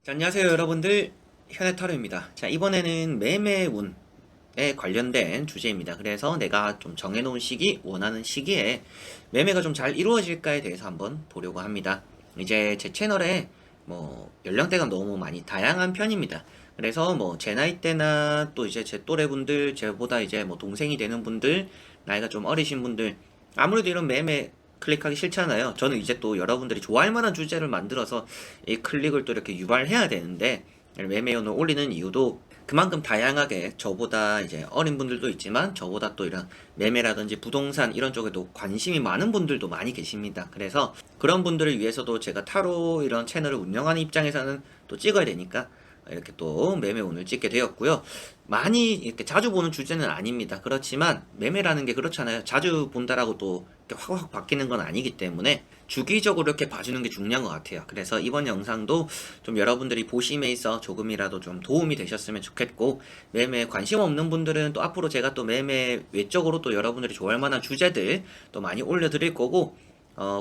자, 안녕하세요 여러분들, 현해타로입니다. 자, 이번에는 매매운에 관련된 주제입니다. 그래서 내가 좀 정해놓은 시기, 원하는 시기에 매매가 좀 잘 이루어질까에 대해서 한번 보려고 합니다. 이제 제 채널에 연령대가 너무 많이 다양한 편입니다. 그래서 제 나이대나 또 이제 제 또래분들, 제보다 이제 동생이 되는 분들, 나이가 좀 어리신 분들, 아무래도 이런 매매 클릭하기 싫잖아요. 저는 이제 또 여러분들이 좋아할 만한 주제를 만들어서 이 클릭을 또 이렇게 유발해야 되는데, 매매운을 올리는 이유도 그만큼 다양하게 저보다 이제 어린 분들도 있지만 저보다 또 이런 매매라든지 부동산 이런 쪽에도 관심이 많은 분들도 많이 계십니다. 그래서 그런 분들을 위해서도 제가 타로 이런 채널을 운영하는 입장에서는 또 찍어야 되니까 이렇게 또 매매운을 찍게 되었고요. 많이 이렇게 자주 보는 주제는 아닙니다. 그렇지만 매매라는 게 그렇잖아요. 자주 본다라고 또 이렇게 확확 바뀌는 건 아니기 때문에 주기적으로 이렇게 봐주는 게 중요한 것 같아요. 그래서 이번 영상도 좀 여러분들이 보심에 있어 조금이라도 좀 도움이 되셨으면 좋겠고, 매매에 관심 없는 분들은 또 앞으로 제가 또 매매 외적으로 또 여러분들이 좋아할 만한 주제들 또 많이 올려드릴 거고,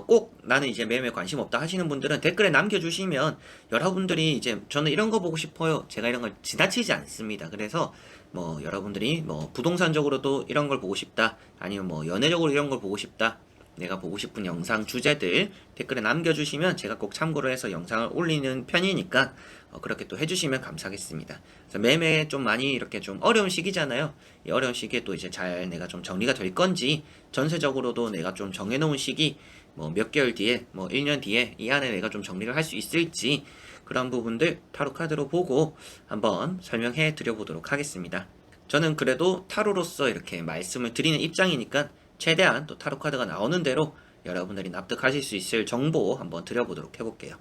꼭 나는 이제 매매에 관심 없다 하시는 분들은 댓글에 남겨주시면 여러분들이 이제 저는 이런 거 보고 싶어요. 제가 이런 걸 지나치지 않습니다. 그래서 여러분들이 부동산적으로도 이런 걸 보고 싶다, 아니면 연애적으로 이런 걸 보고 싶다, 내가 보고 싶은 영상 주제들 댓글에 남겨주시면 제가 꼭 참고를 해서 영상을 올리는 편이니까 그렇게 또 해주시면 감사하겠습니다. 그래서 매매 좀 많이 이렇게 좀 어려운 시기잖아요. 이 어려운 시기에 또 이제 잘 내가 좀 정리가 될 건지, 전세적으로도 내가 좀 정해놓은 시기 몇 개월 뒤에 1년 뒤에 이 안에 내가 좀 정리를 할 수 있을지, 그런 부분들 타로 카드로 보고 한번 설명해 드려 보도록 하겠습니다. 저는 그래도 타로로서 이렇게 말씀을 드리는 입장이니까 최대한 또 타로 카드가 나오는 대로 여러분들이 납득하실 수 있을 정보 한번 드려보도록 해볼게요.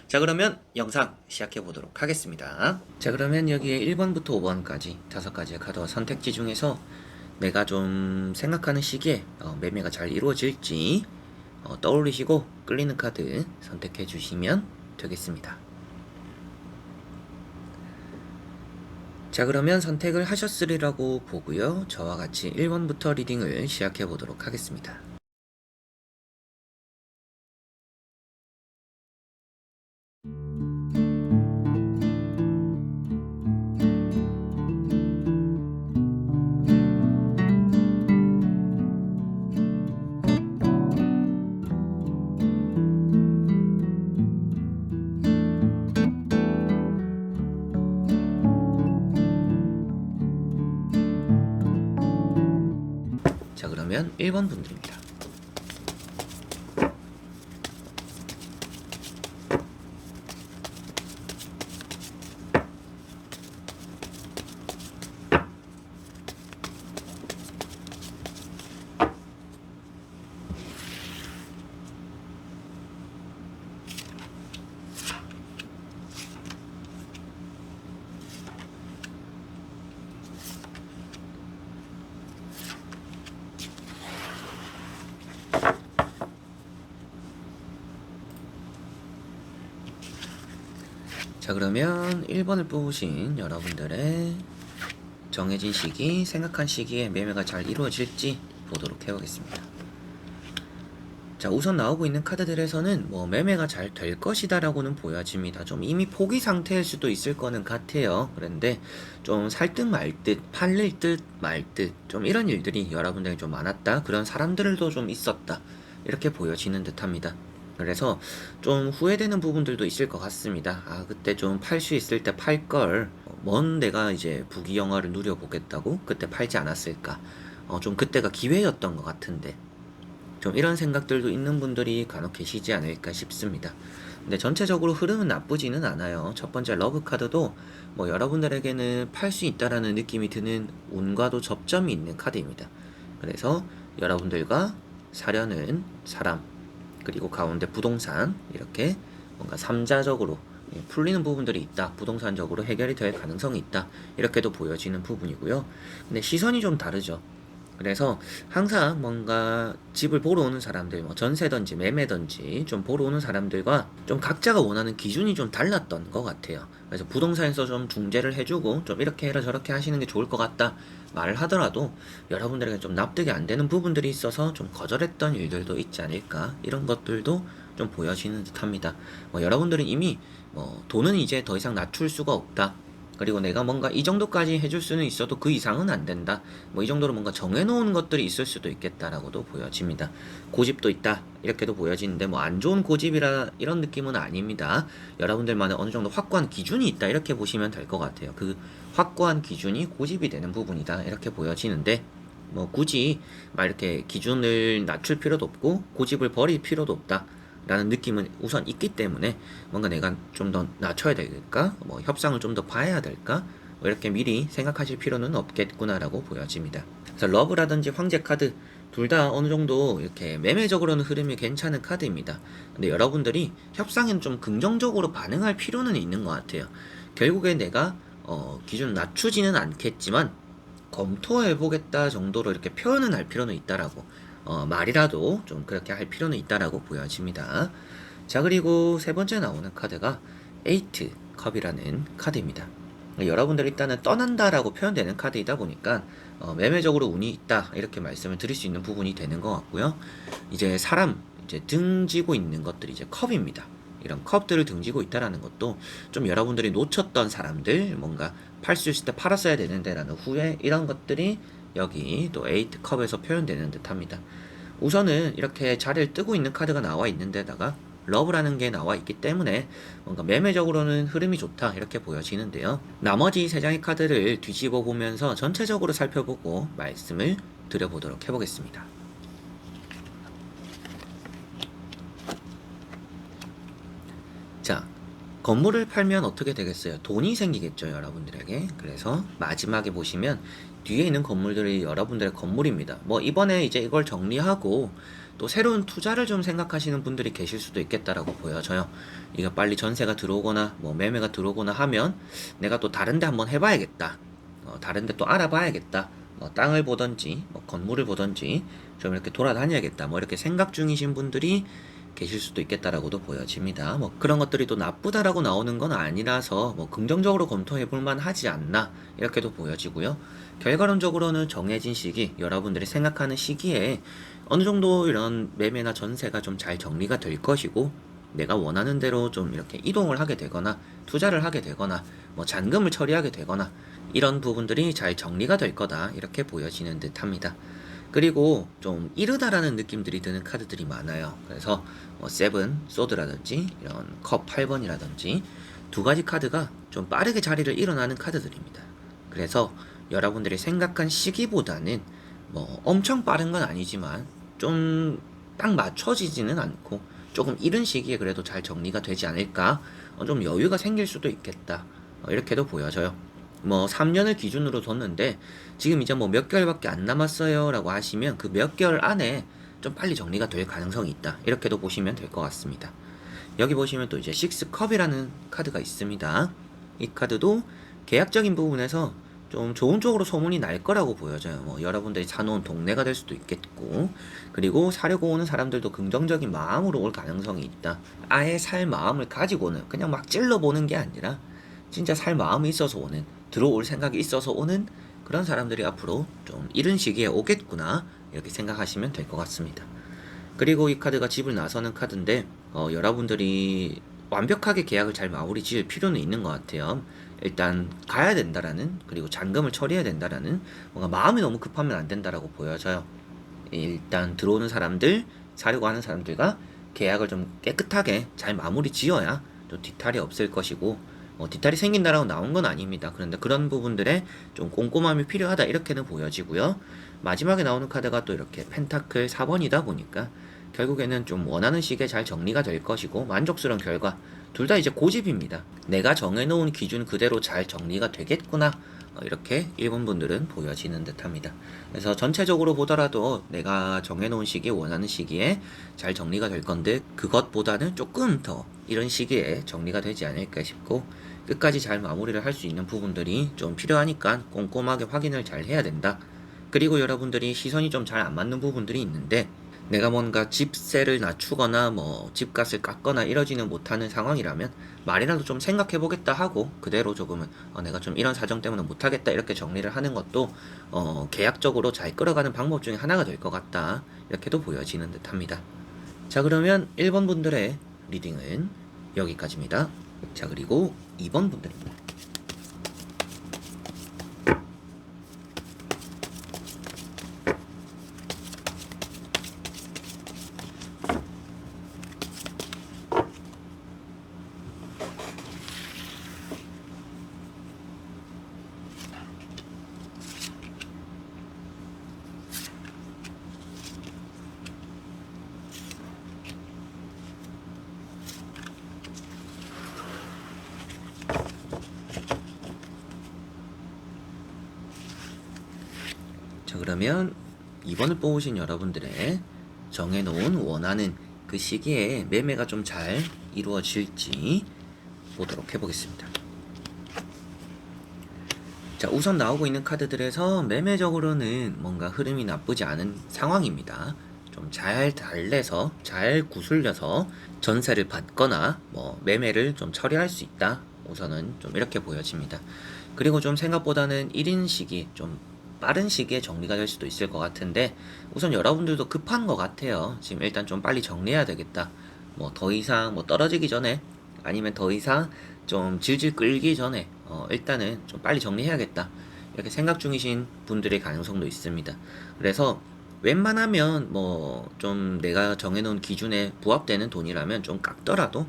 자, 그러면 영상 시작해 보도록 하겠습니다. 자, 그러면 여기에 1번부터 5번까지 5가지의 카드와 선택지 중에서 내가 좀 생각하는 시기에 매매가 잘 이루어질지 떠올리시고 끌리는 카드 선택해 주시면 되겠습니다. 자, 그러면 선택을 하셨으리라고 보고요. 저와 같이 1번부터 리딩을 시작해 보도록 하겠습니다. 자, 그러면 1번 분들입니다. 자, 그러면 1번을 뽑으신 여러분들의 정해진 시기, 생각한 시기에 매매가 잘 이루어질지 보도록 해보겠습니다. 자, 우선 나오고 있는 카드들에서는 매매가 잘 될 것이다 라고는 보여집니다. 좀 이미 포기 상태일 수도 있을 거는 같아요. 그런데 좀 살 듯 말 듯, 팔릴 듯 말 듯, 좀 이런 일들이 여러분들이 좀 많았다, 그런 사람들도 좀 있었다, 이렇게 보여지는 듯 합니다. 그래서 좀 후회되는 부분들도 있을 것 같습니다. 아, 그때 좀 팔 수 있을 때 팔걸, 내가 이제 부귀영화를 누려보겠다고 그때 팔지 않았을까, 좀 그때가 기회였던 것 같은데, 좀 이런 생각들도 있는 분들이 간혹 계시지 않을까 싶습니다. 근데 전체적으로 흐름은 나쁘지는 않아요. 첫 번째 러브 카드도 여러분들에게는 팔 수 있다라는 느낌이 드는 운과도 접점이 있는 카드입니다. 그래서 여러분들과 사려는 사람, 그리고 가운데 부동산, 이렇게 뭔가 삼자적으로 풀리는 부분들이 있다, 부동산적으로 해결이 될 가능성이 있다, 이렇게도 보여지는 부분이고요. 근데 시선이 좀 다르죠. 그래서 항상 뭔가 집을 보러 오는 사람들, 전세든지 매매든지 좀 보러 오는 사람들과 좀 각자가 원하는 기준이 좀 달랐던 것 같아요. 그래서 부동산에서 좀 중재를 해주고 좀 이렇게 해라 저렇게 하시는 게 좋을 것 같다 말을 하더라도 여러분들에게 좀 납득이 안 되는 부분들이 있어서 좀 거절했던 일들도 있지 않을까, 이런 것들도 좀 보여지는 듯합니다. 여러분들은 이미 돈은 이제 더 이상 낮출 수가 없다. 그리고 내가 뭔가 이 정도까지 해줄 수는 있어도 그 이상은 안 된다. 이 정도로 뭔가 정해놓은 것들이 있을 수도 있겠다라고도 보여집니다. 고집도 있다. 이렇게도 보여지는데 안 좋은 고집이라 이런 느낌은 아닙니다. 여러분들만의 어느 정도 확고한 기준이 있다. 이렇게 보시면 될 것 같아요. 그 확고한 기준이 고집이 되는 부분이다. 이렇게 보여지는데 굳이 막 이렇게 기준을 낮출 필요도 없고 고집을 버릴 필요도 없다. 라는 느낌은 우선 있기 때문에 뭔가 내가 좀 더 낮춰야 될까? 협상을 좀 더 봐야 될까? 이렇게 미리 생각하실 필요는 없겠구나라고 보여집니다. 그래서 러브라든지 황제 카드 둘 다 어느 정도 이렇게 매매적으로는 흐름이 괜찮은 카드입니다. 근데 여러분들이 협상에는 좀 긍정적으로 반응할 필요는 있는 것 같아요. 결국에 내가 기준을 낮추지는 않겠지만 검토해보겠다 정도로 이렇게 표현은 할 필요는 있다라고 말이라도 좀 그렇게 할 필요는 있다라고 보여집니다. 자, 그리고 세 번째 나오는 카드가 에이트 컵이라는 카드입니다. 여러분들 일단은 떠난다라고 표현되는 카드이다 보니까 매매적으로 운이 있다 이렇게 말씀을 드릴 수 있는 부분이 되는 것 같고요. 이제 사람 이제 등지고 있는 것들이 이제 컵입니다. 이런 컵들을 등지고 있다라는 것도 좀 여러분들이 놓쳤던 사람들 뭔가 팔 수 있을 때 팔았어야 되는데 라는 후회 이런 것들이 여기 또 에이트 컵에서 표현되는 듯 합니다. 우선은 이렇게 자리를 뜨고 있는 카드가 나와 있는 데다가 러브라는 게 나와 있기 때문에 뭔가 매매적으로는 흐름이 좋다 이렇게 보여지는데요. 나머지 세 장의 카드를 뒤집어 보면서 전체적으로 살펴보고 말씀을 드려보도록 해보겠습니다. 자, 건물을 팔면 어떻게 되겠어요? 돈이 생기겠죠, 여러분들에게. 그래서 마지막에 보시면 뒤에 있는 건물들이 여러분들의 건물입니다. 이번에 이제 이걸 정리하고 또 새로운 투자를 좀 생각하시는 분들이 계실 수도 있겠다라고 보여져요. 이거 빨리 전세가 들어오거나 매매가 들어오거나 하면 내가 또 다른 데 한번 해봐야겠다. 다른 데 또 알아봐야겠다. 땅을 보던지 건물을 보던지 좀 이렇게 돌아다녀야겠다. 이렇게 생각 중이신 분들이 계실 수도 있겠다라고도 보여집니다. 그런 것들이 또 나쁘다라고 나오는 건 아니라서 긍정적으로 검토해 볼 만하지 않나 이렇게도 보여지고요. 결과론적으로는 정해진 시기, 여러분들이 생각하는 시기에 어느 정도 이런 매매나 전세가 좀 잘 정리가 될 것이고 내가 원하는 대로 좀 이렇게 이동을 하게 되거나 투자를 하게 되거나 잔금을 처리하게 되거나 이런 부분들이 잘 정리가 될 거다 이렇게 보여지는 듯 합니다. 그리고 좀 이르다라는 느낌들이 드는 카드들이 많아요. 그래서 세븐, 소드라든지 이런 컵 8번이라든지 두 가지 카드가 좀 빠르게 자리를 일어나는 카드들입니다. 그래서 여러분들이 생각한 시기보다는 엄청 빠른 건 아니지만 좀 딱 맞춰지지는 않고 조금 이른 시기에 그래도 잘 정리가 되지 않을까, 좀 여유가 생길 수도 있겠다 이렇게도 보여져요. 3년을 기준으로 뒀는데 지금 이제 몇 개월밖에 안 남았어요 라고 하시면 그 몇 개월 안에 좀 빨리 정리가 될 가능성이 있다 이렇게도 보시면 될 것 같습니다. 여기 보시면 또 이제 식스컵이라는 카드가 있습니다. 이 카드도 계약적인 부분에서 좀 좋은 쪽으로 소문이 날 거라고 보여져요. 여러분들이 사놓은 동네가 될 수도 있겠고, 그리고 사려고 오는 사람들도 긍정적인 마음으로 올 가능성이 있다. 아예 살 마음을 가지고 오는, 그냥 막 찔러보는 게 아니라 진짜 살 마음이 있어서 오는, 들어올 생각이 있어서 오는 그런 사람들이 앞으로 좀 이른 시기에 오겠구나 이렇게 생각하시면 될 것 같습니다. 그리고 이 카드가 집을 나서는 카드인데 여러분들이 완벽하게 계약을 잘 마무리 지을 필요는 있는 것 같아요. 일단 가야 된다라는, 그리고 잔금을 처리해야 된다라는, 뭔가 마음이 너무 급하면 안 된다라고 보여져요. 일단 들어오는 사람들, 사려고 하는 사람들과 계약을 좀 깨끗하게 잘 마무리 지어야 또 뒤탈이 없을 것이고, 뒤탈이 생긴다라고 나온 건 아닙니다. 그런데 그런 부분들에 좀 꼼꼼함이 필요하다 이렇게는 보여지고요. 마지막에 나오는 카드가 또 이렇게 펜타클 4번이다 보니까 결국에는 좀 원하는 시기에 잘 정리가 될 것이고 만족스러운 결과, 둘 다 이제 고집입니다. 내가 정해놓은 기준 그대로 잘 정리가 되겠구나, 이렇게 1번 분들은 보여지는 듯 합니다. 그래서 전체적으로 보더라도 내가 정해놓은 시기에 원하는 시기에 잘 정리가 될 건데 그것보다는 조금 더 이런 시기에 정리가 되지 않을까 싶고, 끝까지 잘 마무리를 할 수 있는 부분들이 좀 필요하니까 꼼꼼하게 확인을 잘 해야 된다. 그리고 여러분들이 시선이 좀 잘 안 맞는 부분들이 있는데 내가 뭔가 집세를 낮추거나 집값을 깎거나 이러지는 못하는 상황이라면 말이라도 좀 생각해보겠다 하고 그대로 조금은 내가 좀 이런 사정 때문에 못하겠다 이렇게 정리를 하는 것도 계약적으로 잘 끌어가는 방법 중에 하나가 될 것 같다 이렇게도 보여지는 듯 합니다. 자, 그러면 1번 분들의 리딩은 여기까지입니다. 자, 그리고 2번 분들입니다. 자, 그러면 2번을 뽑으신 여러분들의 정해놓은 원하는 그 시기에 매매가 좀 잘 이루어질지 보도록 해보겠습니다. 자, 우선 나오고 있는 카드들에서 매매적으로는 뭔가 흐름이 나쁘지 않은 상황입니다. 좀 잘 달래서 잘 구슬려서 전세를 받거나 뭐 매매를 좀 처리할 수 있다. 우선은 좀 이렇게 보여집니다. 그리고 좀 생각보다는 1인 시기 좀 빠른 시기에 정리가 될 수도 있을 것 같은데, 우선 여러분들도 급한 것 같아요. 지금 일단 좀 빨리 정리해야 되겠다. 뭐 더 이상 뭐 떨어지기 전에, 아니면 더 이상 좀 질질 끌기 전에 일단은 좀 빨리 정리해야겠다, 이렇게 생각 중이신 분들의 가능성도 있습니다. 그래서 웬만하면 뭐 좀 내가 정해놓은 기준에 부합되는 돈이라면 좀 깎더라도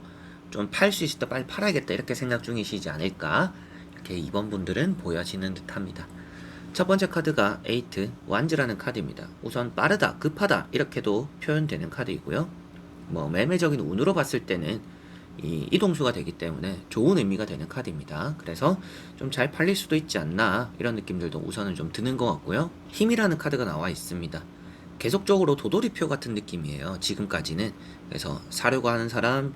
좀 팔 수 있을 때 빨리 팔아야겠다, 이렇게 생각 중이시지 않을까, 이렇게 2번 분들은 보여지는 듯 합니다. 첫 번째 카드가 에이트 완즈라는 카드입니다. 우선 빠르다, 급하다, 이렇게도 표현되는 카드이고요. 뭐 매매적인 운으로 봤을 때는 이 이동수가 되기 때문에 좋은 의미가 되는 카드입니다. 그래서 좀 잘 팔릴 수도 있지 않나, 이런 느낌들도 우선은 좀 드는 것 같고요. 힘이라는 카드가 나와 있습니다. 계속적으로 도돌이표 같은 느낌이에요, 지금까지는. 그래서 사려고 하는 사람,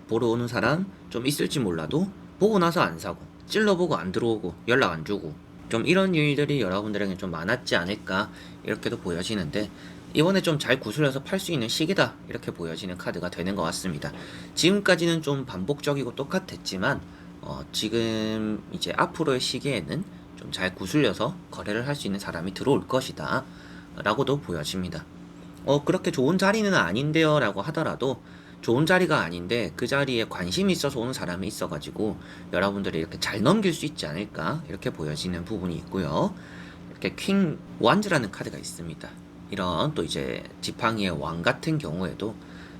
보러 오는 사람 좀 있을지 몰라도 보고 나서 안 사고, 찔러보고 안 들어오고, 연락 안 주고, 좀 이런 일들이 여러분들에게 좀 많았지 않을까, 이렇게도 보여지는데, 이번에 좀 잘 구슬려서 팔 수 있는 시기다, 이렇게 보여지는 카드가 되는 것 같습니다. 지금까지는 좀 반복적이고 똑같았지만 지금 이제 앞으로의 시기에는 좀 잘 구슬려서 거래를 할 수 있는 사람이 들어올 것이다 라고도 보여집니다. 그렇게 좋은 자리는 아닌데요 라고 하더라도, 좋은 자리가 아닌데 그 자리에 관심이 있어서 오는 사람이 있어가지고 여러분들이 이렇게 잘 넘길 수 있지 않을까, 이렇게 보여지는 부분이 있고요. 이렇게 킹 완즈라는 카드가 있습니다. 이런 또 이제 지팡이의 왕 같은 경우에도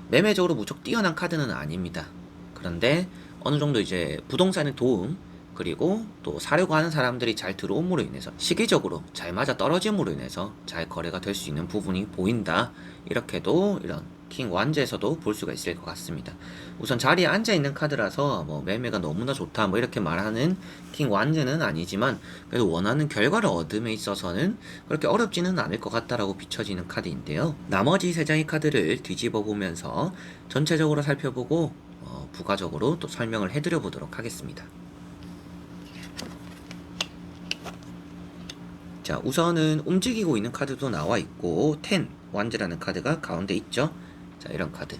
매매적으로 무척 뛰어난 카드는 아닙니다. 그런데 어느 정도 이제 부동산의 도움, 그리고 또 사려고 하는 사람들이 잘 들어옴으로 인해서 시기적으로 잘 맞아 떨어짐으로 인해서 잘 거래가 될 수 있는 부분이 보인다, 이렇게도 이런 킹 완즈에서도 볼 수가 있을 것 같습니다. 우선 자리에 앉아 있는 카드라서 뭐 매매가 너무나 좋다 뭐 이렇게 말하는 킹 완즈는 아니지만, 그래도 원하는 결과를 얻음에 있어서는 그렇게 어렵지는 않을 것 같다라고 비춰지는 카드인데요. 나머지 세 장의 카드를 뒤집어 보면서 전체적으로 살펴보고 부가적으로 또 설명을 해드려 보도록 하겠습니다. 자, 우선은 움직이고 있는 카드도 나와 있고, 텐 완즈라는 카드가 가운데 있죠. 자, 이런 카드,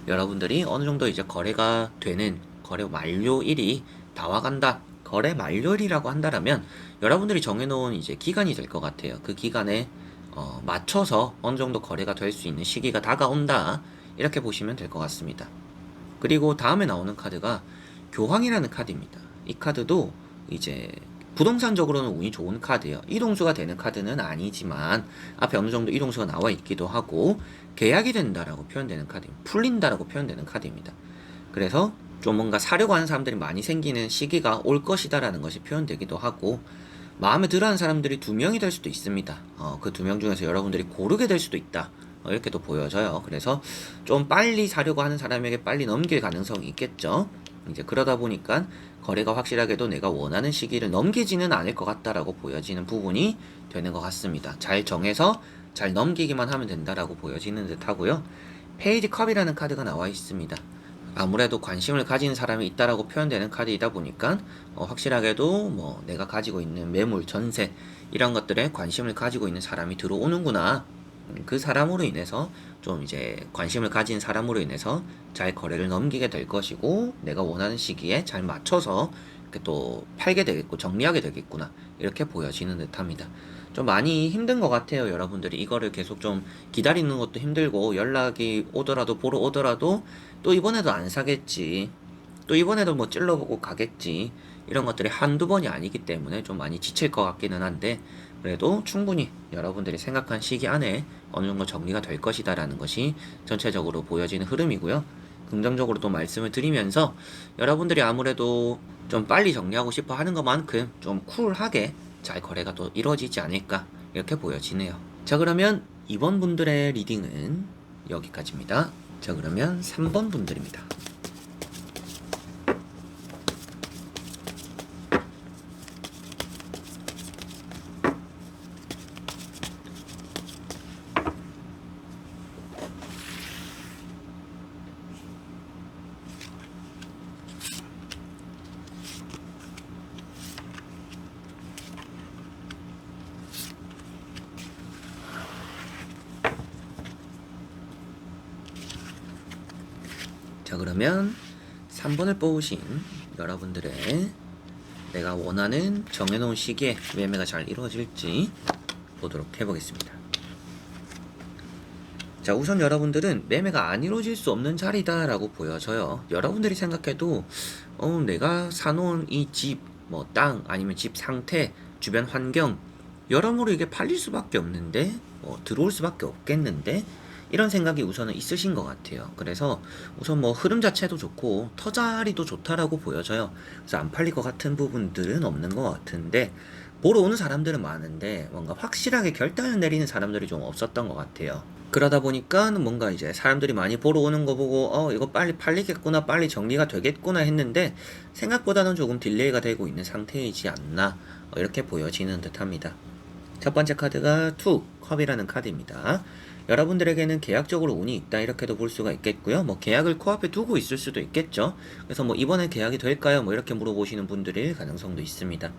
여러분들이 어느 정도 이제 거래가 되는 거래 만료일이 다 와간다, 거래 만료일이라고 한다라면 여러분들이 정해놓은 이제 기간이 될 것 같아요. 그 기간에 맞춰서 어느 정도 거래가 될 수 있는 시기가 다가온다, 이렇게 보시면 될 것 같습니다. 그리고 다음에 나오는 카드가 교황이라는 카드입니다. 이 카드도 이제 부동산적으로는 운이 좋은 카드예요. 이동수가 되는 카드는 아니지만 앞에 어느 정도 이동수가 나와 있기도 하고, 계약이 된다라고 표현되는 카드입니다. 풀린다라고 표현되는 카드입니다. 그래서 좀 뭔가 사려고 하는 사람들이 많이 생기는 시기가 올 것이다라는 것이 표현되기도 하고, 마음에 들어하는 사람들이 2명이 될 수도 있습니다. 그 2명 중에서 여러분들이 고르게 될 수도 있다, 이렇게도 보여져요. 그래서 좀 빨리 사려고 하는 사람에게 빨리 넘길 가능성이 있겠죠. 이제 그러다 보니까 거래가 확실하게도 내가 원하는 시기를 넘기지는 않을 것 같다라고 보여지는 부분이 되는 것 같습니다. 잘 정해서 잘 넘기기만 하면 된다라고 보여지는 듯 하고요. 페이지 컵이라는 카드가 나와 있습니다. 아무래도 관심을 가진 사람이 있다라고 표현되는 카드이다 보니까 확실하게도 뭐 내가 가지고 있는 매물, 전세, 이런 것들에 관심을 가지고 있는 사람이 들어오는구나, 그 사람으로 인해서 좀 이제 관심을 가진 사람으로 인해서 잘 거래를 넘기게 될 것이고, 내가 원하는 시기에 잘 맞춰서 또 팔게 되겠고 정리하게 되겠구나 이렇게 보여지는 듯합니다. 좀 많이 힘든 것 같아요. 여러분들이 이거를 계속 좀 기다리는 것도 힘들고 연락이 오더라도 보러 오더라도 또 이번에도 안 사겠지, 또 이번에도 뭐 찔러보고 가겠지, 이런 것들이 한두 번이 아니기 때문에 좀 많이 지칠 것 같기는 한데, 그래도 충분히 여러분들이 생각한 시기 안에 어느 정도 정리가 될 것이다 라는 것이 전체적으로 보여지는 흐름이고요. 긍정적으로 또 말씀을 드리면서 여러분들이 아무래도 좀 빨리 정리하고 싶어 하는 것만큼 좀 쿨하게 잘 거래가 또 이루어지지 않을까 이렇게 보여지네요. 자, 그러면 2번 분들의 리딩은 여기까지입니다. 자, 그러면 3번 분들입니다. 자, 그러면 3번을 뽑으신 여러분들의 내가 원하는 정해놓은 시기에 매매가 잘 이루어질지 보도록 해보겠습니다. 자, 우선 여러분들은 매매가 안 이루어질 수 없는 자리다 라고 보여져요. 여러분들이 생각해도 내가 사놓은 이 집, 뭐 땅, 아니면 집 상태, 주변 환경, 여러모로 이게 팔릴 수밖에 없는데, 들어올 수밖에 없겠는데, 이런 생각이 우선은 있으신 것 같아요. 그래서 우선 뭐 흐름 자체도 좋고 터자리도 좋다라고 보여져요. 그래서 안 팔릴 것 같은 부분들은 없는 것 같은데, 보러 오는 사람들은 많은데 뭔가 확실하게 결단을 내리는 사람들이 좀 없었던 것 같아요. 그러다 보니까 뭔가 이제 사람들이 많이 보러 오는 거 보고 이거 빨리 팔리겠구나, 빨리 정리가 되겠구나 했는데 생각보다는 조금 딜레이가 되고 있는 상태이지 않나, 이렇게 보여지는 듯합니다. 첫 번째 카드가 투 컵이라는 카드입니다. 여러분들에게는 계약적으로 운이 있다 이렇게도 볼 수가 있겠고요. 뭐 계약을 코앞에 두고 있을 수도 있겠죠. 그래서 뭐 이번에 계약이 될까요? 뭐 이렇게 물어보시는 분들일 가능성도 있습니다.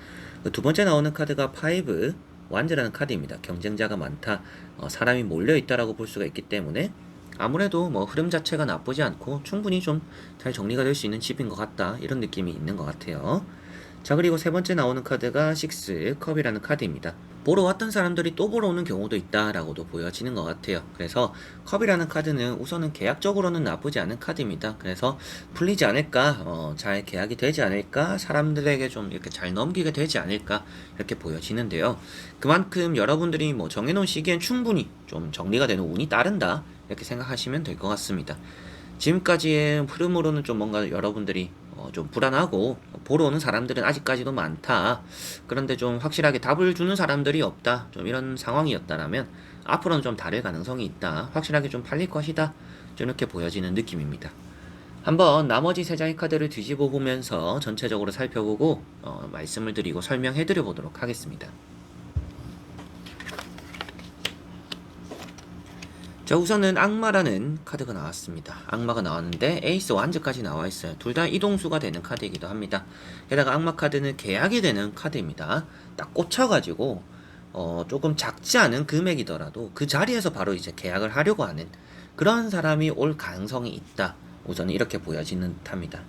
두 번째 나오는 카드가 파이브 완즈라는 카드입니다. 경쟁자가 많다, 사람이 몰려있다라고 볼 수가 있기 때문에 아무래도 뭐 흐름 자체가 나쁘지 않고 충분히 좀 잘 정리가 될 수 있는 집인 것 같다, 이런 느낌이 있는 것 같아요. 자, 그리고 세 번째 나오는 카드가 식스 컵이라는 카드입니다. 보러 왔던 사람들이 또 보러 오는 경우도 있다라고도 보여지는 것 같아요. 그래서 컵이라는 카드는 우선은 계약적으로는 나쁘지 않은 카드입니다. 그래서 풀리지 않을까, 잘 계약이 되지 않을까, 사람들에게 좀 이렇게 잘 넘기게 되지 않을까, 이렇게 보여지는데요. 그만큼 여러분들이 뭐 정해놓은 시기엔 충분히 좀 정리가 되는 운이 따른다, 이렇게 생각하시면 될 것 같습니다. 지금까지의 흐름으로는 좀 뭔가 여러분들이 좀 불안하고 보러 오는 사람들은 아직까지도 많다, 그런데 좀 확실하게 답을 주는 사람들이 없다, 좀 이런 상황이었다라면 앞으로는 좀 다를 가능성이 있다, 확실하게 좀 팔릴 것이다, 좀 이렇게 보여지는 느낌입니다. 한번 나머지 세 장의 카드를 뒤집어 보면서 전체적으로 살펴보고 말씀을 드리고 설명해 드려 보도록 하겠습니다. 자, 우선은 악마라는 카드가 나왔습니다. 악마가 나왔는데 에이스 완즈까지 나와 있어요. 둘 다 이동수가 되는 카드이기도 합니다. 게다가 악마 카드는 계약이 되는 카드입니다. 딱 꽂혀가지고 조금 작지 않은 금액이더라도 그 자리에서 바로 이제 계약을 하려고 하는 그런 사람이 올 가능성이 있다, 우선은 이렇게 보여지는 듯합니다.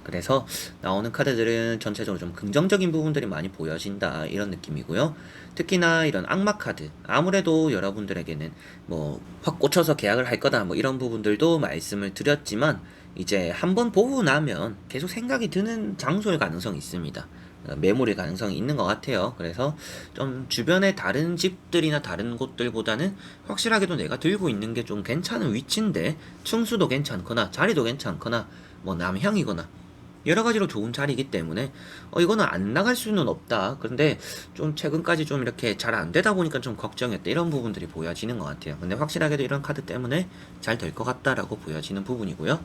그래서 나오는 카드들은 전체적으로 좀 긍정적인 부분들이 많이 보여진다, 이런 느낌이고요. 특히나 이런 악마 카드, 아무래도 여러분들에게는 뭐 확 꽂혀서 계약을 할 거다, 뭐 이런 부분들도 말씀을 드렸지만 이제 한번 보고 나면 계속 생각이 드는 장소일 가능성이 있습니다. 매물일 가능성이 있는 것 같아요. 그래서 좀 주변의 다른 집들이나 다른 곳들보다는 확실하게도 내가 들고 있는 게 좀 괜찮은 위치인데, 층수도 괜찮거나 자리도 괜찮거나 뭐 남향이거나 여러 가지로 좋은 자리이기 때문에 이거는 안 나갈 수는 없다. 그런데 좀 최근까지 좀 이렇게 잘 안 되다 보니까 좀 걱정했다, 이런 부분들이 보여지는 것 같아요. 근데 확실하게도 이런 카드 때문에 잘 될 것 같다라고 보여지는 부분이고요.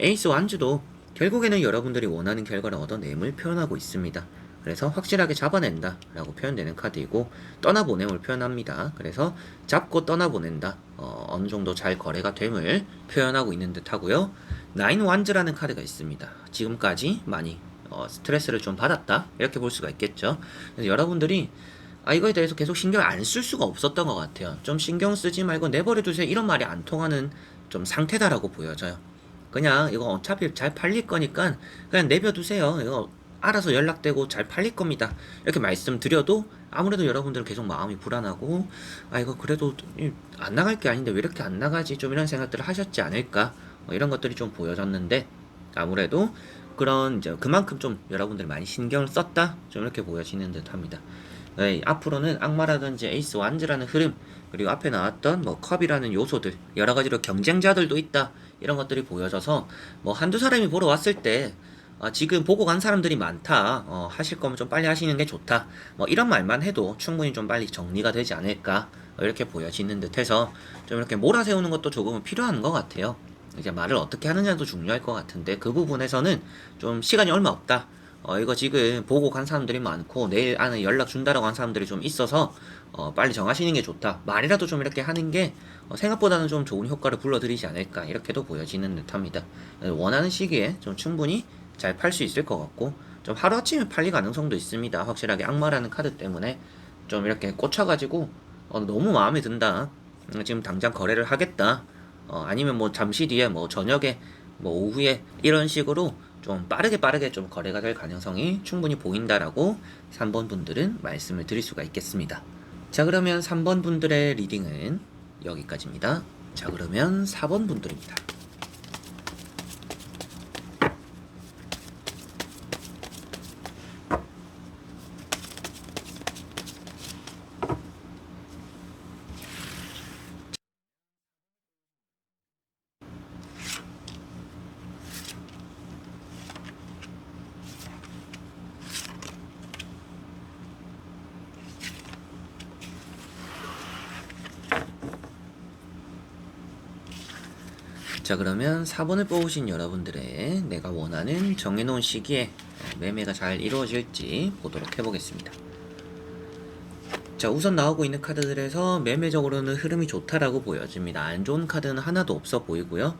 에이스 완즈도 결국에는 여러분들이 원하는 결과를 얻어냄을 표현하고 있습니다. 그래서 확실하게 잡아낸다 라고 표현되는 카드이고, 떠나보냄을 표현합니다. 그래서 잡고 떠나보낸다, 어느 정도 잘 거래가 됨을 표현하고 있는 듯 하고요. 나인 완즈라는 카드가 있습니다. 지금까지 많이 스트레스를 좀 받았다, 이렇게 볼 수가 있겠죠. 그래서 여러분들이 이거에 대해서 계속 신경을 안 쓸 수가 없었던 것 같아요. 좀 신경 쓰지 말고 내버려두세요, 이런 말이 안 통하는 좀 상태다라고 보여져요. 그냥 이거 어차피 잘 팔릴 거니까 그냥 내버려두세요, 이거 알아서 연락되고 잘 팔릴 겁니다. 이렇게 말씀드려도 아무래도 여러분들은 계속 마음이 불안하고, 아, 이거 그래도 안 나갈 게 아닌데 왜 이렇게 안 나가지? 좀 이런 생각들을 하셨지 않을까? 이런 것들이 좀 보여졌는데, 아무래도 그런 이제 그만큼 좀 여러분들 많이 신경을 썼다? 좀 이렇게 보여지는 듯 합니다. 네, 앞으로는 악마라든지 에이스 완즈라는 흐름, 그리고 앞에 나왔던 뭐 컵이라는 요소들, 여러 가지로 경쟁자들도 있다, 이런 것들이 보여져서 뭐 한두 사람이 보러 왔을 때 지금 보고 간 사람들이 많다, 하실 거면 좀 빨리 하시는 게 좋다, 뭐 이런 말만 해도 충분히 좀 빨리 정리가 되지 않을까, 이렇게 보여지는 듯해서 좀 이렇게 몰아세우는 것도 조금은 필요한 것 같아요. 이제 말을 어떻게 하느냐도 중요할 것 같은데, 그 부분에서는 좀 시간이 얼마 없다, 이거 지금 보고 간 사람들이 많고 내일 안에 연락 준다라고 한 사람들이 좀 있어서 빨리 정하시는 게 좋다, 말이라도 좀 이렇게 하는 게 생각보다는 좀 좋은 효과를 불러들이지 않을까, 이렇게도 보여지는 듯합니다. 원하는 시기에 좀 충분히 잘 팔 수 있을 것 같고, 좀 하루아침에 팔릴 가능성도 있습니다. 확실하게 악마라는 카드 때문에 좀 이렇게 꽂혀가지고 너무 마음에 든다, 지금 당장 거래를 하겠다, 아니면 뭐 잠시 뒤에 뭐 저녁에 뭐 오후에 이런 식으로 좀 빠르게 좀 거래가 될 가능성이 충분히 보인다라고 3번 분들은 말씀을 드릴 수가 있겠습니다. 자, 그러면 3번 분들의 리딩은 여기까지입니다. 자, 그러면 4번 분들입니다. 자, 그러면 4번을 뽑으신 여러분들의 내가 원하는 정해놓은 시기에 매매가 잘 이루어질지 보도록 해보겠습니다. 자, 우선 나오고 있는 카드들에서 매매적으로는 흐름이 좋다라고 보여집니다. 안 좋은 카드는 하나도 없어 보이고요.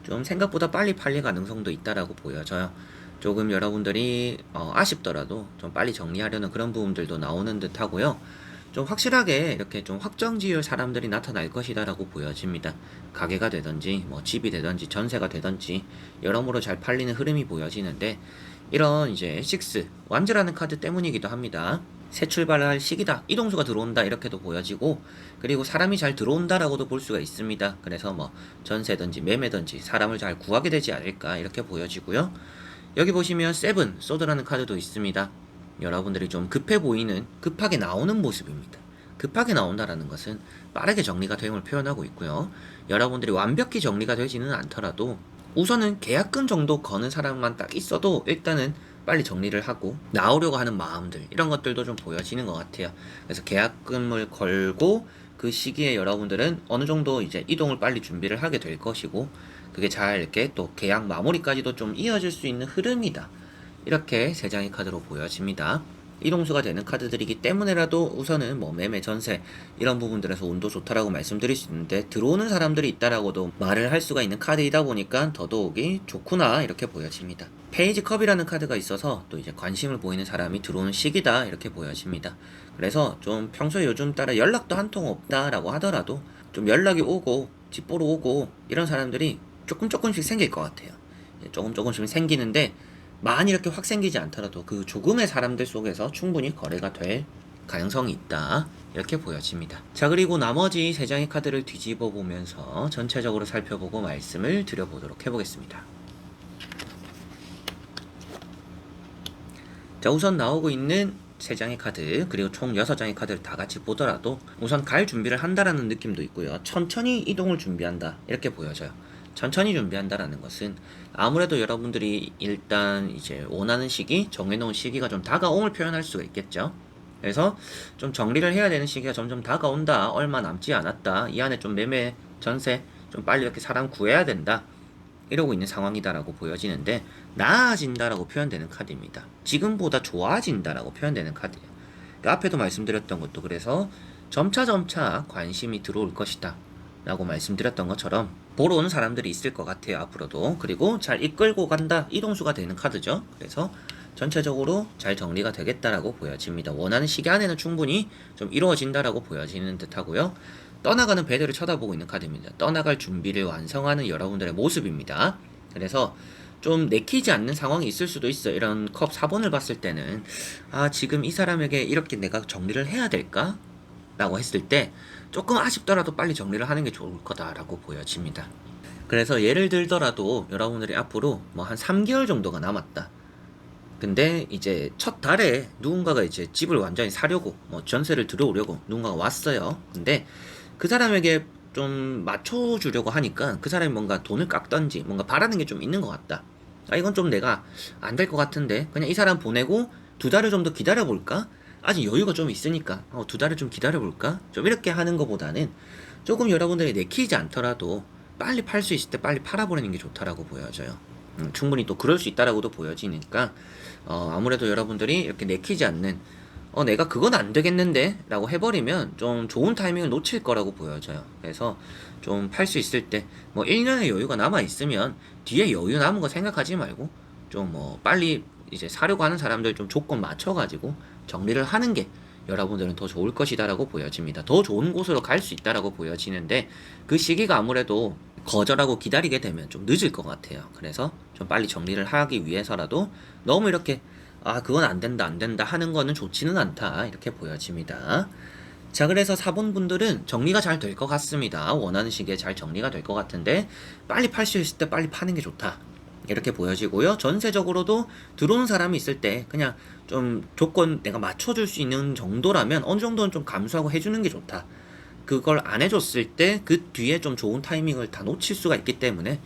좀 생각보다 빨리 팔릴 가능성도 있다라고 보여져요. 조금 여러분들이 아쉽더라도 좀 빨리 정리하려는 그런 부분들도 나오는 듯 하고요. 좀 확실하게 이렇게 좀 확정 지을 사람들이 나타날 것이다라고 보여집니다. 가게가 되든지 뭐 집이 되든지 전세가 되든지 여러모로 잘 팔리는 흐름이 보여지는데, 이런 이제 6 완즈라는 카드 때문이기도 합니다. 새 출발할 시기다, 이동수가 들어온다, 이렇게도 보여지고, 그리고 사람이 잘 들어온다라고도 볼 수가 있습니다. 그래서 뭐 전세든지 매매든지 사람을 잘 구하게 되지 않을까, 이렇게 보여지고요. 여기 보시면 7 소드라는 카드도 있습니다. 여러분들이 좀 급해 보이는, 급하게 나오는 모습입니다. 급하게 나온다라는 것은 빠르게 정리가 됨을 표현하고 있고요. 여러분들이 완벽히 정리가 되지는 않더라도 우선은 계약금 정도 거는 사람만 딱 있어도 일단은 빨리 정리를 하고 나오려고 하는 마음들, 이런 것들도 좀 보여지는 것 같아요. 그래서 계약금을 걸고 그 시기에 여러분들은 어느 정도 이제 이동을 빨리 준비를 하게 될 것이고, 그게 잘 이렇게 또 계약 마무리까지도 좀 이어질 수 있는 흐름이다, 이렇게 세 장의 카드로 보여집니다. 이동수가 되는 카드들이기 때문에라도 우선은 뭐 매매, 전세 이런 부분들에서 운도 좋다라고 말씀드릴 수 있는데, 들어오는 사람들이 있다라고도 말을 할 수가 있는 카드이다 보니까 더더욱이 좋구나, 이렇게 보여집니다. 페이지 컵이라는 카드가 있어서 또 이제 관심을 보이는 사람이 들어오는 시기다, 이렇게 보여집니다. 그래서 좀 평소에 요즘 따라 연락도 한 통 없다라고 하더라도 좀 연락이 오고 집 보러 오고 이런 사람들이 조금씩 생길 것 같아요. 조금씩 생기는데, 많이 이렇게 확 생기지 않더라도 그 조금의 사람들 속에서 충분히 거래가 될 가능성이 있다, 이렇게 보여집니다. 자, 그리고 나머지 세 장의 카드를 뒤집어 보면서 전체적으로 살펴보고 말씀을 드려보도록 해보겠습니다. 자, 우선 나오고 있는 세 장의 카드, 그리고 총 6장의 카드를 다 같이 보더라도 우선 갈 준비를 한다라는 느낌도 있고요. 천천히 이동을 준비한다, 이렇게 보여져요. 천천히 준비한다라는 것은 아무래도 여러분들이 일단 이제 원하는 시기, 정해놓은 시기가 좀 다가옴을 표현할 수가 있겠죠. 그래서 좀 정리를 해야 되는 시기가 점점 다가온다, 얼마 남지 않았다, 이 안에 좀 매매, 전세 좀 빨리 이렇게 사람 구해야 된다, 이러고 있는 상황이다라고 보여지는데, 나아진다라고 표현되는 카드입니다. 지금보다 좋아진다라고 표현되는 카드예요. 그 앞에도 말씀드렸던 것도, 그래서 점차 관심이 들어올 것이다 라고 말씀드렸던 것처럼 보러 오는 사람들이 있을 것 같아요, 앞으로도. 그리고 잘 이끌고 간다, 이동수가 되는 카드죠. 그래서 전체적으로 잘 정리가 되겠다라고 보여집니다. 원하는 시기 안에는 충분히 좀 이루어진다라고 보여지는 듯 하고요. 떠나가는 배들을 쳐다보고 있는 카드입니다. 떠나갈 준비를 완성하는 여러분들의 모습입니다. 그래서 좀 내키지 않는 상황이 있을 수도 있어요. 이런 컵 4번을 봤을 때는 아 지금 이 사람에게 이렇게 내가 정리를 해야 될까? 라고 했을 때 조금 아쉽더라도 빨리 정리를 하는 게 좋을 거다라고 보여집니다. 그래서 예를 들더라도 여러분들이 앞으로 뭐 한 3개월 정도가 남았다. 근데 이제 첫 달에 누군가가 이제 집을 완전히 사려고 뭐 전세를 들어오려고 누군가가 왔어요. 근데 그 사람에게 좀 맞춰주려고 하니까 그 사람이 뭔가 돈을 깎던지 뭔가 바라는 게 좀 있는 것 같다. 아 이건 좀 내가 안 될 것 같은데 그냥 이 사람 보내고 2달을 좀 더 기다려볼까? 아직 여유가 좀 있으니까 2달을 좀 기다려볼까? 좀 이렇게 하는 것보다는 조금 여러분들이 내키지 않더라도 빨리 팔 수 있을 때 빨리 팔아버리는 게 좋다라고 보여져요. 충분히 또 그럴 수 있다라고도 보여지니까 아무래도 여러분들이 이렇게 내키지 않는 내가 그건 안 되겠는데 라고 해버리면 좀 좋은 타이밍을 놓칠 거라고 보여져요. 그래서 좀 팔 수 있을 때 뭐 1년의 여유가 남아 있으면 뒤에 여유 남은 거 생각하지 말고 좀 뭐 빨리 이제 사려고 하는 사람들 좀 조건 맞춰가지고 정리를 하는 게 여러분들은 더 좋을 것이다라고 보여집니다. 더 좋은 곳으로 갈 수 있다라고 보여지는데 그 시기가 아무래도 거절하고 기다리게 되면 좀 늦을 것 같아요. 그래서 좀 빨리 정리를 하기 위해서라도 너무 이렇게 그건 안 된다 안 된다 하는 거는 좋지는 않다 이렇게 보여집니다. 자 그래서 4번 분들은 정리가 잘 될 것 같습니다. 원하는 시기에 잘 정리가 될 것 같은데 빨리 팔 수 있을 때 빨리 파는 게 좋다 이렇게 보여지고요. 전세적으로도 들어오는 사람이 있을 때 그냥 좀 조건 내가 맞춰줄 수 있는 정도라면 어느 정도는 좀 감수하고 해주는 게 좋다. 그걸 안 해줬을 때 그 뒤에 좀 좋은 타이밍을 다 놓칠 수가 있기 때문에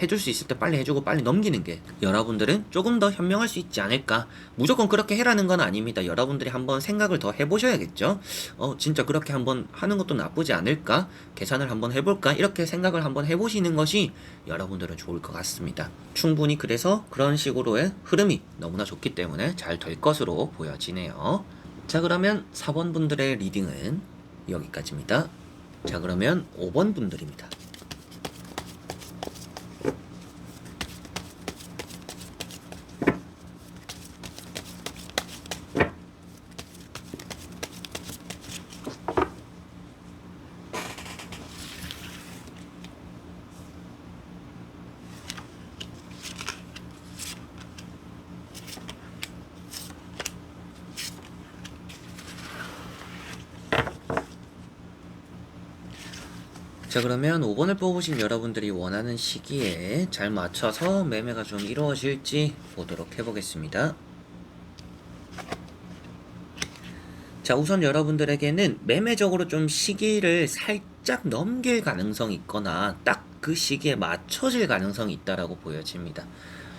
해줄 수 있을 때 빨리 해주고 빨리 넘기는 게 여러분들은 조금 더 현명할 수 있지 않을까. 무조건 그렇게 해라는 건 아닙니다. 여러분들이 한번 생각을 더 해보셔야겠죠. 진짜 그렇게 한번 하는 것도 나쁘지 않을까, 계산을 한번 해볼까, 이렇게 생각을 한번 해보시는 것이 여러분들은 좋을 것 같습니다. 충분히 그래서 그런 식으로의 흐름이 너무나 좋기 때문에 잘 될 것으로 보여지네요. 자 그러면 4번 분들의 리딩은 여기까지입니다. 자 그러면 5번 분들입니다. 자 그러면 5번을 뽑으신 여러분들이 원하는 시기에 잘 맞춰서 매매가 좀 이루어질지 보도록 해보겠습니다. 자 우선 여러분들에게는 매매적으로 좀 시기를 살짝 넘길 가능성이 있거나 딱 그 시기에 맞춰질 가능성이 있다라고 보여집니다.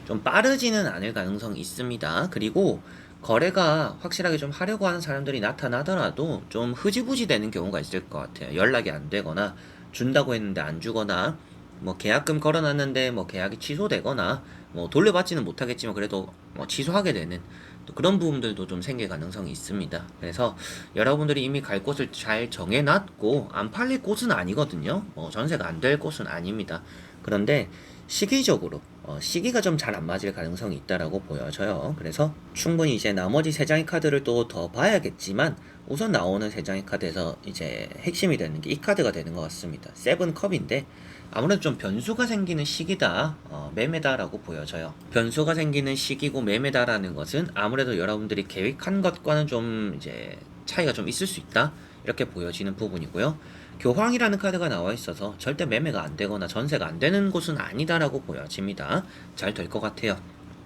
좀 빠르지는 않을 가능성이 있습니다. 그리고 거래가 확실하게 좀 하려고 하는 사람들이 나타나더라도 좀 흐지부지 되는 경우가 있을 것 같아요. 연락이 안 되거나 준다고 했는데 안 주거나 뭐 계약금 걸어놨는데 뭐 계약이 취소되거나 뭐 돌려받지는 못하겠지만 그래도 뭐 취소하게 되는 또 그런 부분들도 좀 생길 가능성이 있습니다. 그래서 여러분들이 이미 갈 곳을 잘 정해놨고 안 팔릴 곳은 아니거든요. 전세가 안 될 곳은 아닙니다. 그런데 시기적으로 시기가 좀 잘 안 맞을 가능성이 있다라고 보여져요. 그래서 충분히 이제 나머지 세 장의 카드를 또 더 봐야겠지만 우선 나오는 세 장의 카드에서 이제 핵심이 되는 게 이 카드가 되는 것 같습니다. 세븐 컵인데 아무래도 좀 변수가 생기는 시기다, 매매다라고 보여져요. 변수가 생기는 시기고 매매다라는 것은 아무래도 여러분들이 계획한 것과는 좀 이제 차이가 좀 있을 수 있다 이렇게 보여지는 부분이고요. 교황이라는 카드가 나와 있어서 절대 매매가 안 되거나 전세가 안 되는 곳은 아니다라고 보여집니다. 잘 될 것 같아요.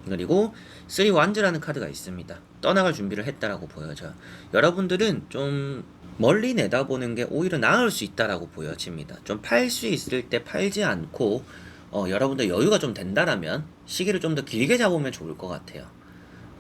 그리고 3 완즈라는 카드가 있습니다. 떠나갈 준비를 했다라고 보여져요. 여러분들은 좀 멀리 내다보는 게 오히려 나을 수 있다라고 보여집니다. 좀 팔 수 있을 때 팔지 않고 여러분들 여유가 좀 된다라면 시기를 좀 더 길게 잡으면 좋을 것 같아요.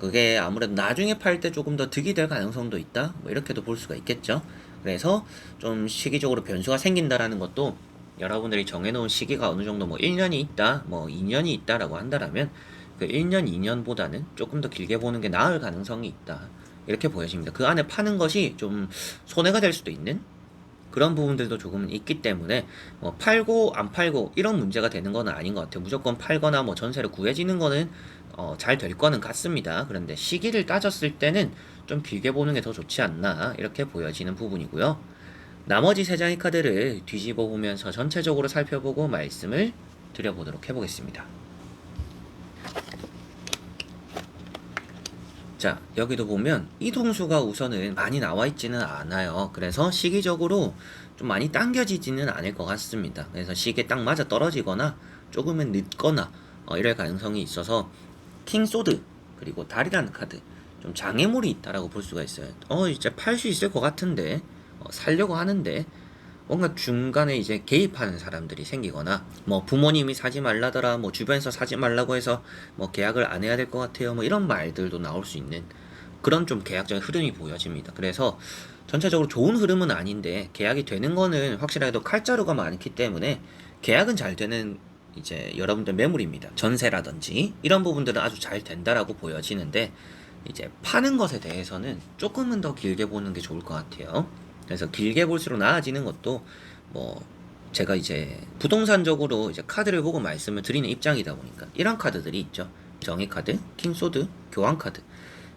그게 아무래도 나중에 팔 때 조금 더 득이 될 가능성도 있다, 뭐 이렇게도 볼 수가 있겠죠. 그래서 좀 시기적으로 변수가 생긴다라는 것도 여러분들이 정해놓은 시기가 어느 정도 뭐 1년이 있다, 뭐 2년이 있다라고 한다라면 그 1년, 2년보다는 조금 더 길게 보는 게 나을 가능성이 있다. 이렇게 보여집니다. 그 안에 파는 것이 좀 손해가 될 수도 있는 그런 부분들도 조금은 있기 때문에 뭐 팔고 안 팔고 이런 문제가 되는 건 아닌 것 같아요. 무조건 팔거나 뭐 전세를 구해지는 거는 잘 될 거는 같습니다. 그런데 시기를 따졌을 때는 좀 길게 보는 게 더 좋지 않나 이렇게 보여지는 부분이고요. 나머지 세 장의 카드를 뒤집어 보면서 전체적으로 살펴보고 말씀을 드려보도록 해보겠습니다. 자, 여기도 보면 이동수가 우선은 많이 나와 있지는 않아요. 그래서 시기적으로 좀 많이 당겨지지는 않을 것 같습니다. 그래서 시기에 딱 맞아 떨어지거나 조금은 늦거나 이럴 가능성이 있어서 킹소드 그리고 달이라는 카드 좀 장애물이 있다라고 볼 수가 있어요. 이제 팔 수 있을 것 같은데 살려고 하는데 뭔가 중간에 이제 개입하는 사람들이 생기거나 뭐 부모님이 사지 말라더라, 뭐 주변에서 사지 말라고 해서 뭐 계약을 안 해야 될 것 같아요, 뭐 이런 말들도 나올 수 있는 그런 좀 계약적인 흐름이 보여집니다. 그래서 전체적으로 좋은 흐름은 아닌데 계약이 되는 거는 확실하게도 칼자루가 많기 때문에 계약은 잘 되는 이제 여러분들 매물입니다. 전세라든지 이런 부분들은 아주 잘 된다라고 보여지는데 이제 파는 것에 대해서는 조금은 더 길게 보는 게 좋을 것 같아요. 그래서 길게 볼수록 나아지는 것도 뭐 제가 이제 부동산적으로 이제 카드를 보고 말씀을 드리는 입장이다 보니까 이런 카드들이 있죠. 정의카드, 킹소드, 교환카드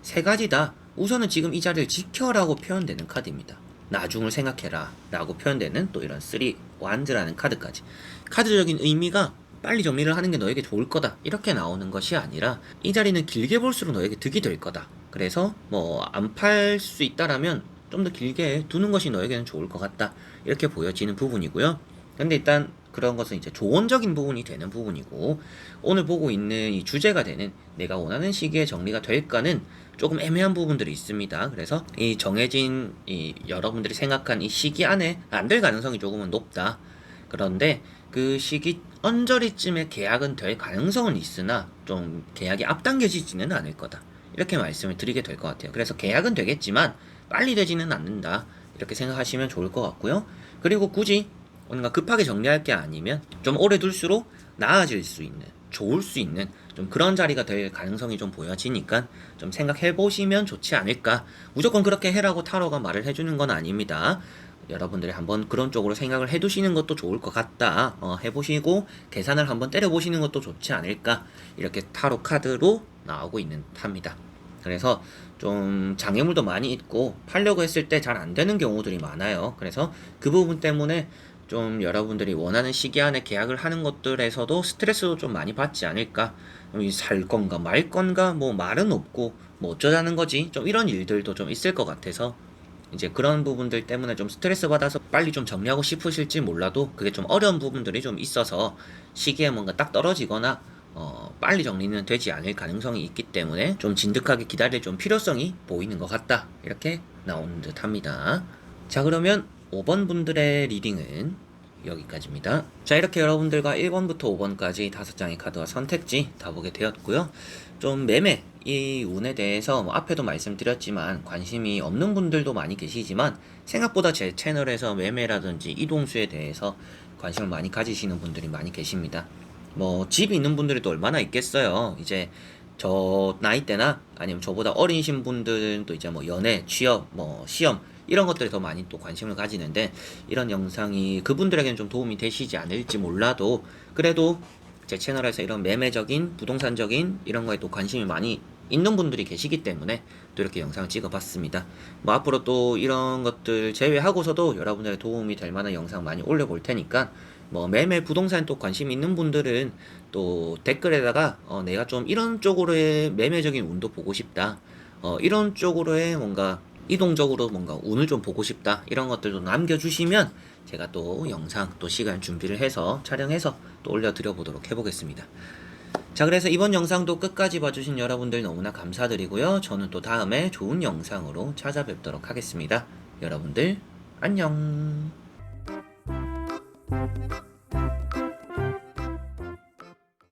세 가지 다 우선은 지금 이 자리를 지켜라고 표현되는 카드입니다. 나중을 생각해라 라고 표현되는 또 이런 3 완즈라는 카드까지 카드적인 의미가 빨리 정리를 하는 게 너에게 좋을 거다 이렇게 나오는 것이 아니라 이 자리는 길게 볼수록 너에게 득이 될 거다. 그래서 뭐 안 팔 수 있다라면 좀 더 길게 두는 것이 너에게는 좋을 것 같다 이렇게 보여지는 부분이고요. 근데 일단 그런 것은 이제 조언적인 부분이 되는 부분이고 오늘 보고 있는 이 주제가 되는 내가 원하는 시기에 정리가 될까는 조금 애매한 부분들이 있습니다. 그래서 이 정해진 이 여러분들이 생각한 이 시기 안에 안 될 가능성이 조금은 높다. 그런데 그 시기 언저리쯤에 계약은 될 가능성은 있으나 좀 계약이 앞당겨지지는 않을 거다. 이렇게 말씀을 드리게 될 것 같아요. 그래서 계약은 되겠지만 빨리 되지는 않는다. 이렇게 생각하시면 좋을 것 같고요. 그리고 굳이 뭔가 급하게 정리할 게 아니면 좀 오래 둘수록 나아질 수 있는, 좋을 수 있는 좀 그런 자리가 될 가능성이 좀 보여지니까 좀 생각해 보시면 좋지 않을까. 무조건 그렇게 해라고 타로가 말을 해주는 건 아닙니다. 여러분들이 한번 그런 쪽으로 생각을 해두시는 것도 좋을 것 같다. 해보시고 계산을 한번 때려보시는 것도 좋지 않을까. 이렇게 타로 카드로 나오고 있는 탑니다. 그래서 좀 장애물도 많이 있고 팔려고 했을 때 잘 안 되는 경우들이 많아요. 그래서 그 부분 때문에 좀 여러분들이 원하는 시기 안에 계약을 하는 것들에서도 스트레스도 좀 많이 받지 않을까. 살 건가 말 건가 뭐 말은 없고 뭐 어쩌자는 거지 좀 이런 일들도 좀 있을 것 같아서 이제 그런 부분들 때문에 좀 스트레스 받아서 빨리 좀 정리하고 싶으실지 몰라도 그게 좀 어려운 부분들이 좀 있어서 시기에 뭔가 딱 떨어지거나 빨리 정리는 되지 않을 가능성이 있기 때문에 좀 진득하게 기다릴 좀 필요성이 보이는 것 같다. 이렇게 나오는 듯 합니다. 자, 그러면 5번 분들의 리딩은 여기까지입니다. 자, 이렇게 여러분들과 1번부터 5번까지 5장의 카드와 선택지 다 보게 되었고요. 좀 매매, 이 운에 대해서 뭐 앞에도 말씀드렸지만 관심이 없는 분들도 많이 계시지만 생각보다 제 채널에서 매매라든지 이동수에 대해서 관심을 많이 가지시는 분들이 많이 계십니다. 뭐 집 있는 분들이 또 얼마나 있겠어요. 이제 저 나이 때나 아니면 저보다 어리신 분들은 또 이제 뭐 연애, 취업, 뭐 시험 이런 것들에 더 많이 또 관심을 가지는데 이런 영상이 그분들에게는 좀 도움이 되시지 않을지 몰라도 그래도 제 채널에서 이런 매매적인 부동산적인 이런 거에 또 관심이 많이 있는 분들이 계시기 때문에 또 이렇게 영상을 찍어봤습니다. 뭐 앞으로 또 이런 것들 제외하고서도 여러분들의 도움이 될 만한 영상 많이 올려볼 테니까 뭐 매매 부동산 또 관심 있는 분들은 또 댓글에다가 내가 좀 이런 쪽으로의 매매적인 운도 보고 싶다. 이런 쪽으로의 뭔가 이동적으로 뭔가 운을 좀 보고 싶다. 이런 것들도 남겨주시면 제가 또 영상 또 시간 준비를 해서 촬영해서 또 올려드려 보도록 해보겠습니다. 자, 그래서 이번 영상도 끝까지 봐주신 여러분들 너무나 감사드리고요. 저는 또 다음에 좋은 영상으로 찾아뵙도록 하겠습니다. 여러분들 안녕.